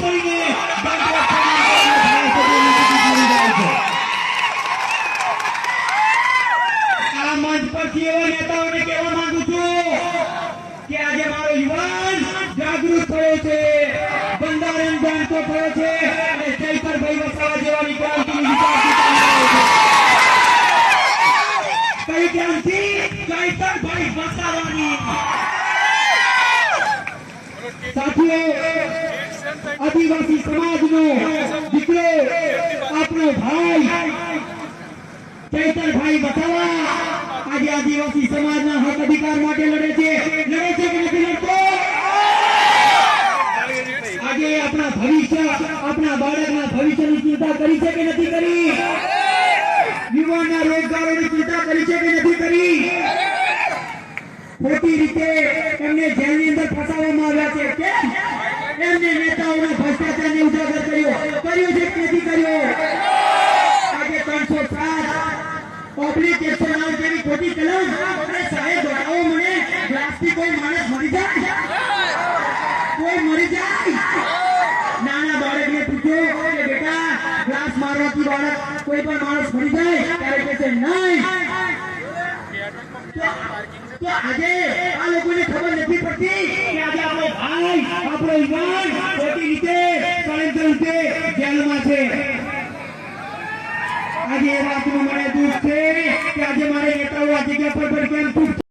કરીને આ મંચ પરથી એવા નેતાઓને કહેવા માંગુ છું કે આજે મારો યુવાન જાગૃત થયો છે, બંધારણ જાણતો થયો છે અને ચૈતરભાઈ વસાવા જેવા વિકલાંગની કઈ ક્યાંથી ચૈતરભાઈ વસાવાની સાથીઓ આદિવાસી સમાજનો દીકરો આપણો ભાઈ ચૈતરભાઈ વસાવા આજે આદિવાસી સમાજના હક અધિકાર માટે લડે છે કે નથી લડતો? આજે આપણા ભવિષ્ય, આપણા બાળકના ભવિષ્યની ચિંતા કરી છે કે નથી કરી? યુવાનના રોજગારોની ચિંતા કરી છે કે નથી કરી? ખોટી રીતે એમને જેલની અંદર ફસાવવામાં આવ્યા છે. કેમ? એમને નેતાઓના ભ્રષ્ટાચારને ઉજાગર કર્યો છે કે નથી કર્યો? આજે 307 પબ્લિક એક્શન એક્ટ જેવી ખોટી કલમ અને સાહેબ બતાવો મને, ગ્લાસથી કોઈ માણસ મરી જાય? કોઈ મરી જાય? નાના બાળકને પૂછો કે બેટા ગ્લાસ મારવાથી બાળક કોઈ પણ માણસ મરી જાય? ત્યારે કહે છે નહીં. તો આજે આ લોકોને ખબર નથી પડતી કે આજે આપણો ભાઈ, આપણો યુવાન ખોટી રીતે ષડયંત્ર રૂપે જેલમાં છે. આજે એ વાતનું મને દુઃખ છે કે આજે મારે નેતાઓ આ જગ્યા પર કેમ